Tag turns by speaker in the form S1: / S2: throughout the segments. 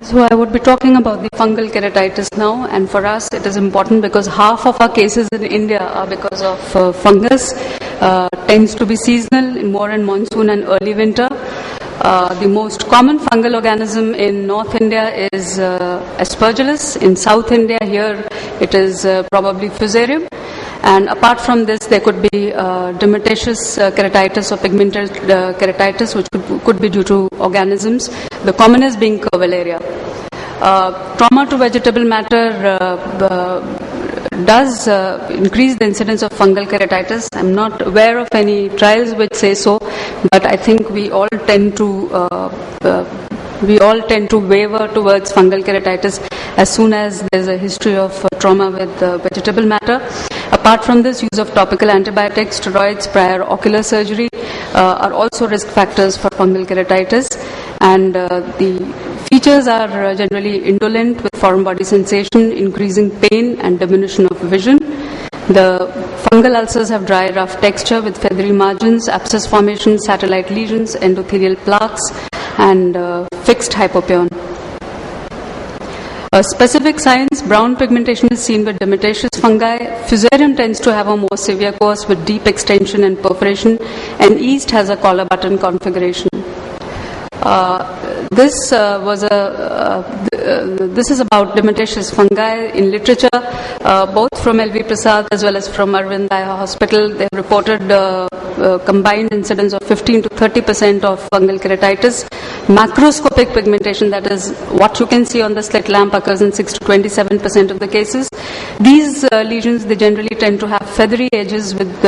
S1: So I would be talking about the fungal keratitis now, and for us it is important because half of our cases in India are because of fungus. Tends to be seasonal in more in monsoon and early winter. The most common fungal organism in North India is Aspergillus. In South India, here it is probably Fusarium. And apart from this, there could be demataceous keratitis or pigmented keratitis, which could be due to organisms. The commonest being Curvularia. Trauma to vegetable matter does increase the incidence of fungal keratitis. I'm not aware of any trials which say so, but I think we all tend to waver towards fungal keratitis as soon as there's a history of trauma with vegetable matter. Apart from this, use of topical antibiotics, steroids, prior ocular surgery are also risk factors for fungal keratitis. And the features are generally indolent with foreign body sensation, increasing pain and diminution of vision. The fungal ulcers have dry, rough texture with feathery margins, abscess formation, satellite lesions, endothelial plaques, and fixed hypopion. Specific signs: brown pigmentation is seen with demataceous fungi. Fusarium tends to have a more severe course with deep extension and perforation, and yeast has a collar button configuration. This is about demataceous fungi. In literature, both from L.V. Prasad as well as from Arvind Eye Hospital, they have reported combined incidence of 15 to 30% of fungal keratitis. Macroscopic pigmentation, that is what you can see on the slit lamp, occurs in 6 to 27% of the cases. These lesions, they generally tend to have feathery edges with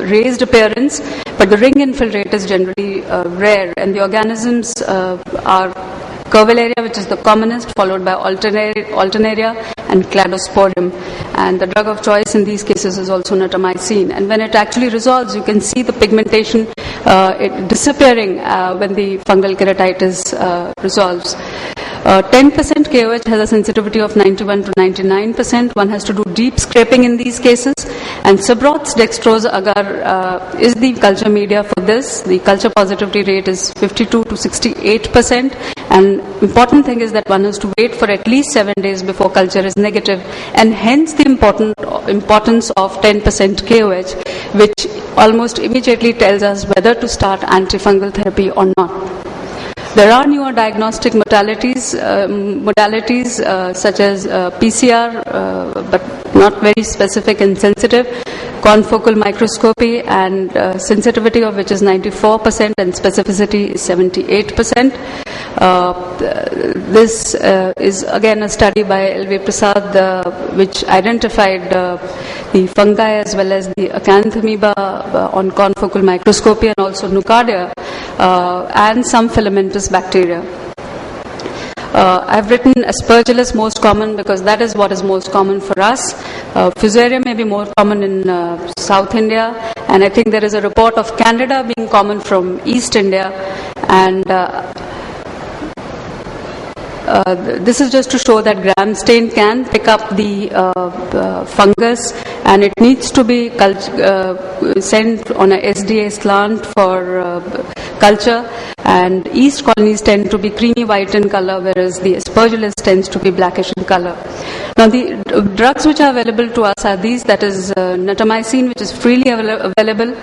S1: raised appearance, but the ring infiltrate is generally rare, and the organisms are Curvularia, which is the commonest, followed by Alternaria and Cladosporium. And the drug of choice in these cases is also natamycin. And when it actually resolves, you can see the pigmentation disappearing when the fungal keratitis resolves. 10% KOH has a sensitivity of 91 to 99%. One has to do deep scraping in these cases. And Sabroth's dextrose agar is the culture media for this. The culture positivity rate is 52 to 68%. And important thing is that one has to wait for at least 7 days before culture is negative. And hence the importance of 10% KOH, which almost immediately tells us whether to start antifungal therapy or not. There are newer diagnostic modalities such as PCR, but not very specific and sensitive, confocal microscopy, and sensitivity of which is 94% and specificity is 78%. This is again a study by L.V. Prasad which identified the fungi as well as the acanthamoeba on confocal microscopy, and also Nocardia and some filamentous bacteria. I've written Aspergillus most common because that is what is most common for us. Fusarium may be more common in South India, and I think there is a report of Candida being common from East India. And this is just to show that gram stain can pick up the fungus, and it needs to be sent on a SDA slant for culture. And yeast colonies tend to be creamy white in color, whereas the Aspergillus tends to be blackish in color. Now, the drugs which are available to us are these, that is natamycin, which is freely available,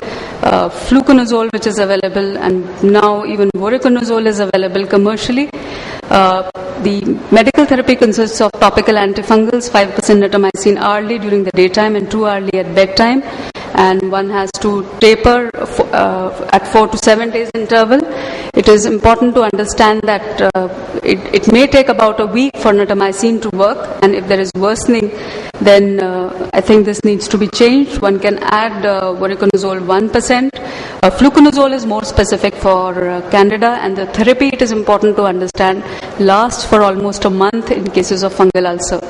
S1: fluconazole, which is available, and now even voriconazole is available commercially. The medical therapy consists of topical antifungals, 5% natamycin hourly during the daytime and 2 hourly at bedtime. And one has to taper at 4 to 7 days interval. It is important to understand that it may take about a week for natamycin to work, and if there is worsening, then I think this needs to be changed. One can add voriconazole 1%. Fluconazole is more specific for Candida, and the therapy, it is important to understand, lasts for almost a month in cases of fungal ulcer.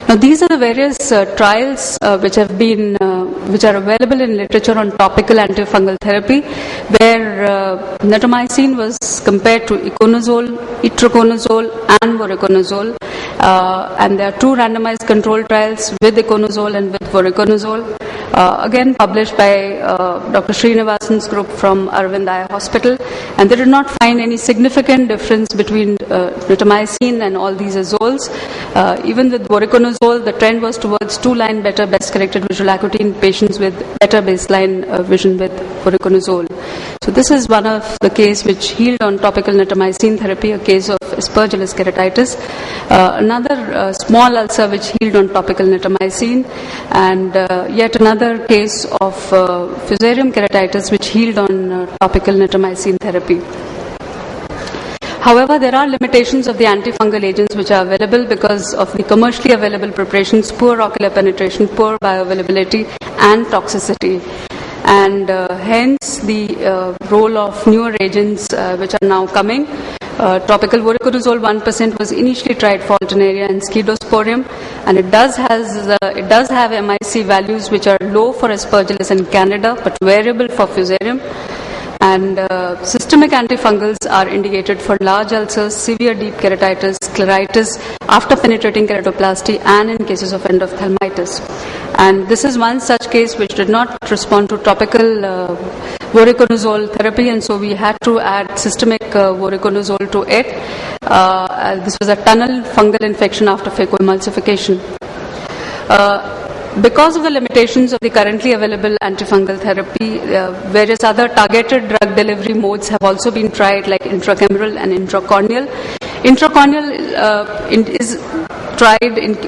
S1: Now, these are the various trials which are available in literature on topical antifungal therapy, where natamycin was compared to iconazole, itraconazole, and voriconazole. And there are 2 randomized control trials with iconazole and with voriconazole. again published by Dr. Srinivasan's group from Aravind Eye Hospital, and they did not find any significant difference between mitomycin and all these azoles. Even with voriconazole, the trend was towards two-line better best-corrected visual acuity in patients with better baseline vision with voriconazole. So this is one of the case which healed on topical mitomycin therapy, a case of aspergillus keratitis. Another small ulcer which healed on topical mitomycin, and yet another case of fusarium keratitis which healed on topical mitomycin therapy. However, there are limitations of the antifungal agents which are available because of the commercially available preparations, poor ocular penetration, poor bioavailability and toxicity. And hence the role of newer agents which are now coming. Topical voriconazole 1% was initially tried for alternaria and scedosporium, and it does have MIC values which are low for aspergillus and candida but variable for fusarium. And systemic antifungals are indicated for large ulcers, severe deep keratitis, scleritis after penetrating keratoplasty, and in cases of endophthalmitis. And this is one such case which did not respond to topical voriconazole therapy, and so we had to add systemic voriconazole to it. This was a tunnel fungal infection after phacoemulsification. Because of the limitations of the currently available antifungal therapy, various other targeted drug delivery modes have also been tried, like intracameral and intracorneal. Intracorneal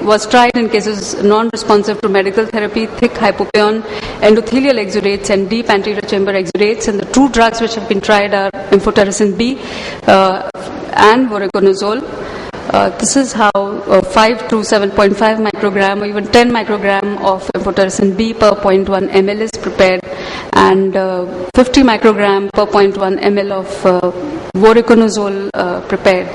S1: was tried in cases non-responsive to medical therapy, thick hypopion, endothelial exudates, and deep anterior chamber exudates. And the two drugs which have been tried are amphotericin B and voriconazole. This is how 5 to 7.5 microgram or even 10 microgram of amphotericin B per 0.1 ml is prepared, and 50 microgram per 0.1 ml of voriconazole prepared.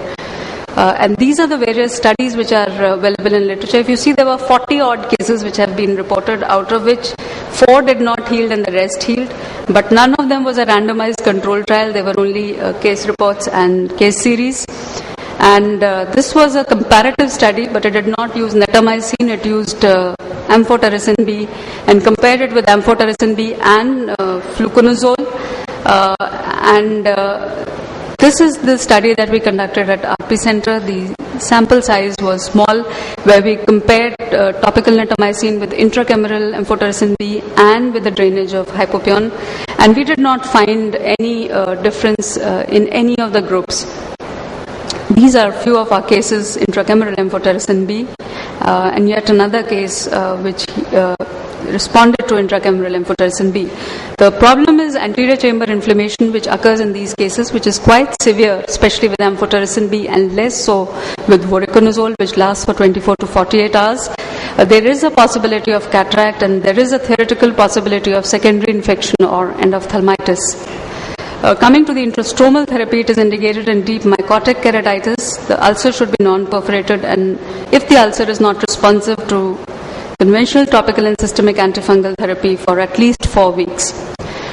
S1: And these are the various studies which are available in literature. If you see, there were 40 odd cases which have been reported, out of which 4 did not heal and the rest healed, but none of them was a randomized control trial. They were only case reports and case series. And this was a comparative study, but it did not use netamycin, it used amphotericin B, and compared it with amphotericin B and fluconazole. This is the study that we conducted at RP Center. The sample size was small, where we compared topical netamycin with intracameral amphotericin B and with the drainage of hypopion, and we did not find any difference in any of the groups. These are few of our cases, intracameral amphotericin B, and yet another case which responded to intracameral amphotericin B. The problem is anterior chamber inflammation, which occurs in these cases, which is quite severe, especially with amphotericin B, and less so with voriconazole, which lasts for 24 to 48 hours. There is a possibility of cataract, and there is a theoretical possibility of secondary infection or endophthalmitis. Coming to the intrastromal therapy, it is indicated in deep mycotic keratitis. The ulcer should be non-perforated, and if the ulcer is not responsive to conventional topical and systemic antifungal therapy for at least 4 weeks.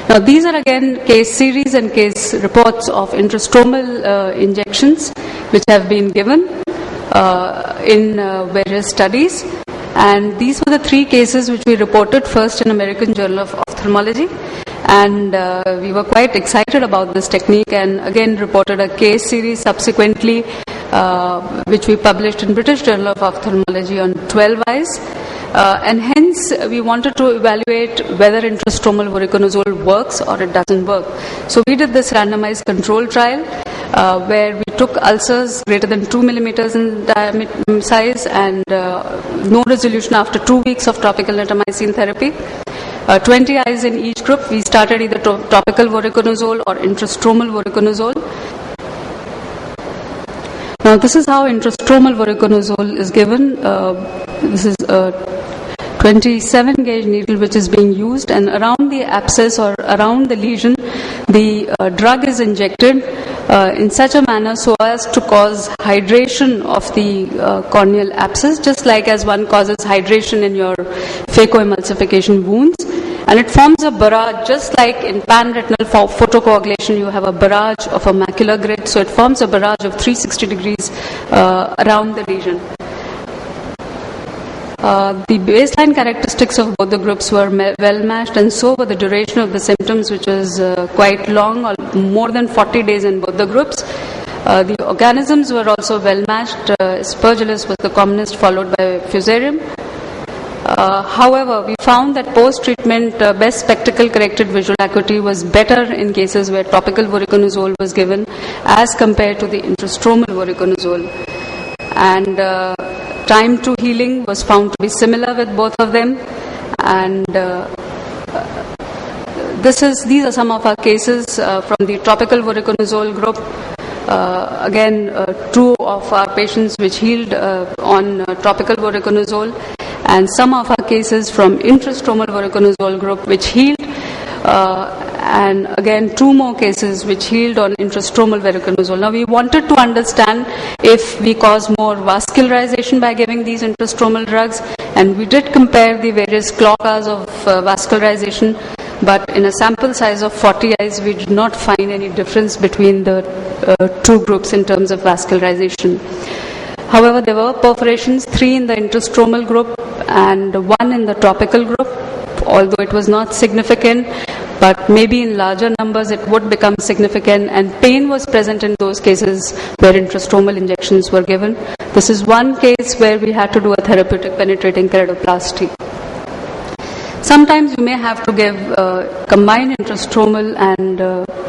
S1: Now, these are again case series and case reports of intrastromal injections which have been given in various studies. And these were the 3 cases which we reported first in American Journal of Ophthalmology. And we were quite excited about this technique, and again reported a case series subsequently which we published in British Journal of Ophthalmology on 12 eyes. And hence we wanted to evaluate whether intrastromal voriconazole works or it doesn't work. So we did this randomized control trial where we took ulcers greater than 2 millimeters in diameter size and no resolution after 2 weeks of topical netamycin therapy. 20 eyes in each group. We started either topical voriconazole or intrastromal voriconazole. Now, this is how intrastromal voriconazole is given. This is a 27 gauge needle which is being used, and around the abscess or around the lesion, the drug is injected in such a manner so as to cause hydration of the corneal abscess, just like as one causes hydration in your phacoemulsification wounds. And it forms a barrage, just like in panretinal photocoagulation, you have a barrage of a macular grid. So it forms a barrage of 360 degrees around the lesion. The baseline characteristics of both the groups were well matched, and so were the duration of the symptoms, which was quite long, more than 40 days in both the groups. The organisms were also well matched. Aspergillus was the commonest, followed by Fusarium. However, we found that post-treatment best spectacle corrected visual acuity was better in cases where topical voriconazole was given as compared to the intrastromal voriconazole. And time to healing was found to be similar with both of them. And these are some of our cases from the topical voriconazole group. Again, two of our patients which healed on topical voriconazole, and some of our cases from intrastromal voriconazole group which healed, and again two more cases which healed on intrastromal voriconazole. Now we wanted to understand if we cause more vascularization by giving these intrastromal drugs, and we did compare the various clock hours of vascularization, but in a sample size of 40 eyes we did not find any difference between the two groups in terms of vascularization. However, there were perforations, 3 in the intrastromal group and 1 in the topical group, although it was not significant, but maybe in larger numbers it would become significant, and pain was present in those cases where intrastromal injections were given. This is one case where we had to do a therapeutic penetrating keratoplasty. Sometimes you may have to give combined intrastromal and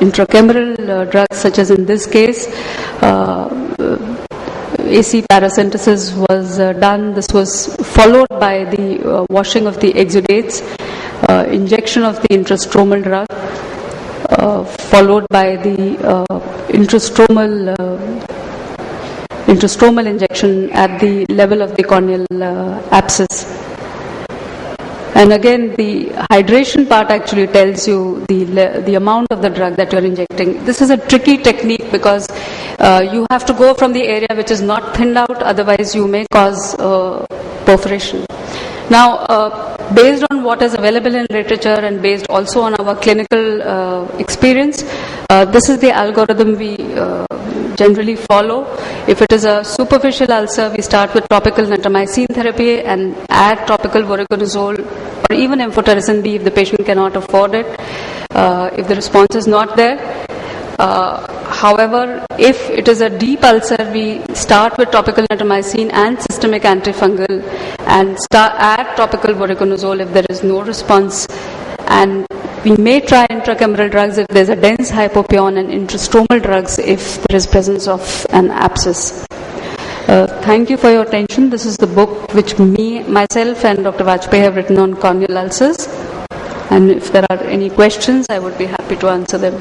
S1: intracameral drugs, such as in this case. AC paracentesis was done. This was followed by the washing of the exudates, injection of the intrastromal drug, followed by the intrastromal injection at the level of the corneal abscess. And again, the hydration part actually tells you the amount of the drug that you're injecting. This is a tricky technique because you have to go from the area which is not thinned out, otherwise you may cause perforation. Now, based on what is available in literature and based also on our clinical experience, this is the algorithm we generally follow. If it is a superficial ulcer, we start with topical natamycin therapy and add topical voriconazole or even amphotericin B if the patient cannot afford it, if the response is not there. However, if it is a deep ulcer, we start with topical natamycin and systemic antifungal and add topical voriconazole if there is no response. And we may try intracameral drugs if there is a dense hypopion, and intrastromal drugs if there is presence of an abscess. Thank you for your attention. This is the book which myself and Dr. Vajpayee have written on corneal ulcers. And if there are any questions, I would be happy to answer them.